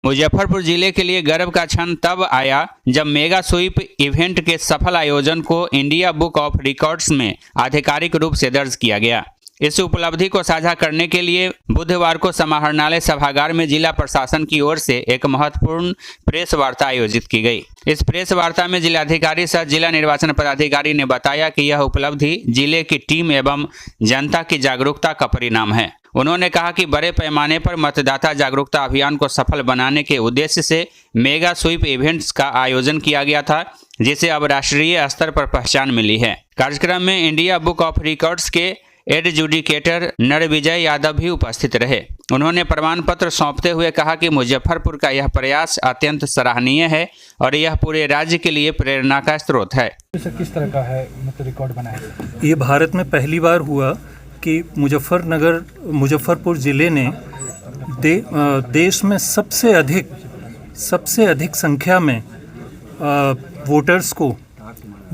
मुजफ्फरपुर जिले के लिए गर्व का क्षण तब आया जब मेगा स्वीप इवेंट के सफल आयोजन को इंडिया बुक ऑफ रिकॉर्ड्स में आधिकारिक रूप से दर्ज किया गया। इस उपलब्धि को साझा करने के लिए बुधवार को समाहरणालय सभागार में जिला प्रशासन की ओर से एक महत्वपूर्ण प्रेस वार्ता आयोजित की गई। इस प्रेस वार्ता में जिलाधिकारी सह जिला निर्वाचन पदाधिकारी ने बताया कि यह उपलब्धि जिले की टीम एवं जनता की जागरूकता का परिणाम है। उन्होंने कहा कि बड़े पैमाने पर मतदाता जागरूकता अभियान को सफल बनाने के उद्देश्य से मेगा स्वीप इवेंट्स का आयोजन किया गया था, जिसे अब राष्ट्रीय स्तर पर पहचान मिली है। कार्यक्रम में इंडिया बुक ऑफ रिकॉर्ड्स के एडजुडिकेटर नरविजय यादव भी उपस्थित रहे। उन्होंने प्रमाण पत्र सौंपते हुए कहा कि मुजफ्फरपुर का यह प्रयास अत्यंत सराहनीय है और यह पूरे राज्य के लिए प्रेरणा का स्रोत है। किस तरह का है रिकॉर्ड बना है? ये भारत में पहली बार हुआ कि मुजफ्फरपुर ज़िले ने देश में सबसे अधिक संख्या में वोटर्स को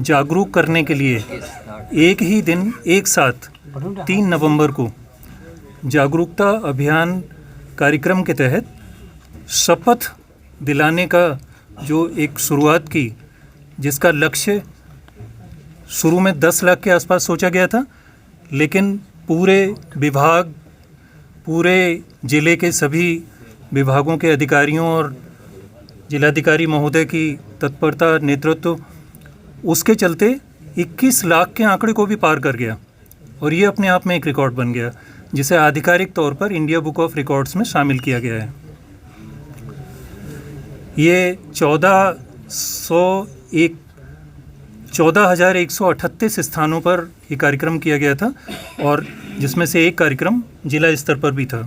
जागरूक करने के लिए एक ही दिन एक साथ 3 नवंबर को जागरूकता अभियान कार्यक्रम के तहत शपथ दिलाने का जो एक शुरुआत की, जिसका लक्ष्य शुरू में 10 लाख के आसपास सोचा गया था, लेकिन पूरे ज़िले के सभी विभागों के अधिकारियों और जिलाधिकारी महोदय की तत्परता, नेतृत्व, उसके चलते 21 लाख के आंकड़े को भी पार कर गया और ये अपने आप में एक रिकॉर्ड बन गया, जिसे आधिकारिक तौर पर इंडिया बुक ऑफ रिकॉर्ड्स में शामिल किया गया है। ये 14,138 स्थानों पर ये कार्यक्रम किया गया था और जिसमें से एक कार्यक्रम जिला स्तर पर भी था।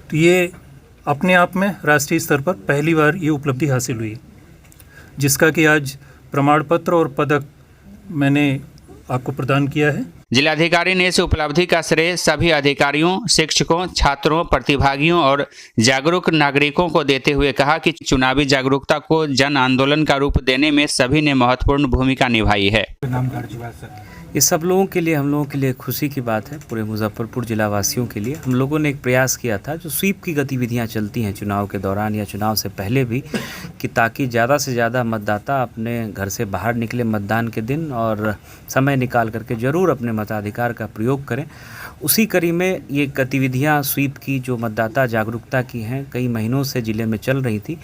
तो ये अपने आप में राष्ट्रीय स्तर पर पहली बार ये उपलब्धि हासिल हुई, जिसका कि आज प्रमाण पत्र और पदक मैंने आपको प्रदान किया है। जिलाधिकारी ने इस उपलब्धि का श्रेय सभी अधिकारियों, शिक्षकों, छात्रों, प्रतिभागियों और जागरूक नागरिकों को देते हुए कहा कि चुनावी जागरूकता को जन आंदोलन का रूप देने में सभी ने महत्वपूर्ण भूमिका निभाई है। ये सब लोगों के लिए, हम लोगों के लिए खुशी की बात है। पूरे मुजफ्फरपुर जिला वासियों के लिए हम लोगों ने एक प्रयास किया था, जो स्वीप की गतिविधियां चलती हैं चुनाव के दौरान या चुनाव से पहले भी, कि ताकि ज़्यादा से ज़्यादा मतदाता अपने घर से बाहर निकले मतदान के दिन और समय निकाल करके ज़रूर अपने मताधिकार का प्रयोग करें। उसी कड़ी में ये गतिविधियां स्वीप की जो मतदाता जागरूकता की हैं, कई महीनों से ज़िले में चल रही थी।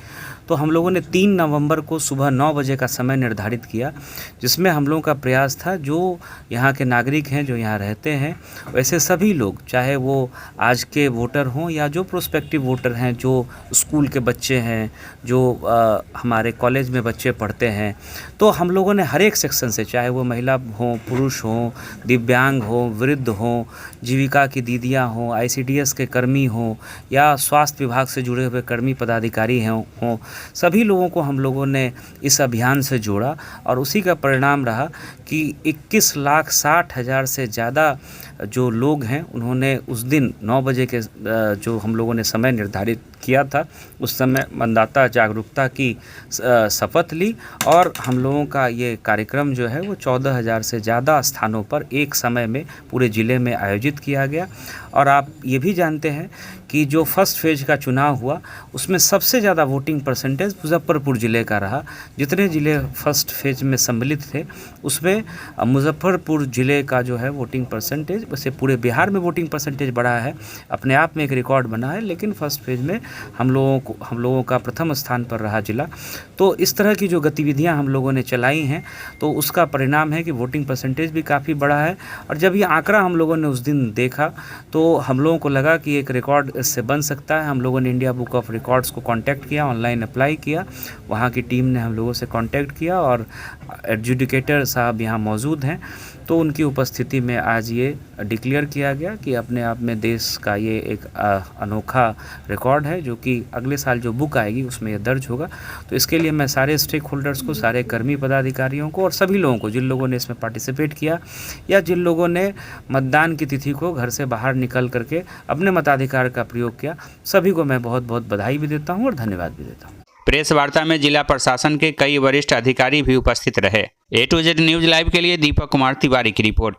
तो हम लोगों ने 3 नवंबर को सुबह 9 बजे का समय निर्धारित किया, जिसमें हम लोगों का प्रयास था जो यहाँ के नागरिक हैं, जो यहाँ रहते हैं, वैसे सभी लोग, चाहे वो आज के वोटर हों या जो प्रोस्पेक्टिव वोटर हैं, जो स्कूल के बच्चे हैं, जो हमारे कॉलेज में बच्चे पढ़ते हैं, तो हम लोगों ने हर एक सेक्शन से, चाहे वो महिला हों, पुरुष हों, दिव्यांग हों, वृद्ध हों, जीविका की दीदियाँ हों, ICDS के कर्मी हों या स्वास्थ्य विभाग से जुड़े हुए कर्मी पदाधिकारी हों, सभी लोगों को हम लोगों ने इस अभियान से जोड़ा और उसी का परिणाम रहा कि 21,60,000 से ज़्यादा जो लोग हैं, उन्होंने उस दिन 9 बजे के जो हम लोगों ने समय निर्धारित किया था, उस समय मतदाता जागरूकता की शपथ ली और हम लोगों का ये कार्यक्रम जो है वो 14,000 से ज़्यादा स्थानों पर एक समय में पूरे ज़िले में आयोजित किया गया। और आप ये भी जानते हैं कि जो फर्स्ट फेज का चुनाव हुआ, उसमें सबसे ज़्यादा वोटिंग परसेंटेज मुजफ्फरपुर ज़िले का रहा। जितने ज़िले फर्स्ट फेज में सम्मिलित थे, उसमें मुजफ्फरपुर ज़िले का जो है वोटिंग परसेंटेज, वैसे पूरे बिहार में वोटिंग परसेंटेज बढ़ा है, अपने आप में एक रिकॉर्ड बना है, लेकिन फर्स्ट फेज में हम लोगों का प्रथम स्थान पर रहा जिला। तो इस तरह की जो गतिविधियां हम लोगों ने चलाई हैं, तो उसका परिणाम है कि वोटिंग परसेंटेज भी काफ़ी बढ़ा है। और जब ये आंकड़ा हम लोगों ने उस दिन देखा, तो हम लोगों को लगा कि एक रिकॉर्ड इससे बन सकता है। हम लोगों ने इंडिया बुक ऑफ रिकॉर्ड्स को कांटेक्ट किया, ऑनलाइन अप्लाई किया, वहाँ की टीम ने हम लोगों से कांटेक्ट किया और एडजुडिकेटर साहब यहाँ मौजूद हैं, तो उनकी उपस्थिति में आज ये डिक्लेयर किया गया कि अपने आप में देश का ये एक अनोखा रिकॉर्ड है, जो कि अगले साल जो बुक आएगी उसमें ये दर्ज होगा। तो इसके लिए मैं सारे स्टेक होल्डर्स को, सारे कर्मी पदाधिकारियों को और सभी लोगों को, जिन लोगों ने इसमें पार्टिसिपेट किया या जिन लोगों ने मतदान की तिथि को घर से बाहर निकल करके अपने मताधिकार का प्रयोग किया, सभी को मैं बहुत बहुत बधाई भी देता हूँ और धन्यवाद भी देता हूँ। प्रेस वार्ता में जिला प्रशासन के कई वरिष्ठ अधिकारी भी उपस्थित रहे। A to Z news live के लिए दीपक कुमार तिवारी की रिपोर्ट।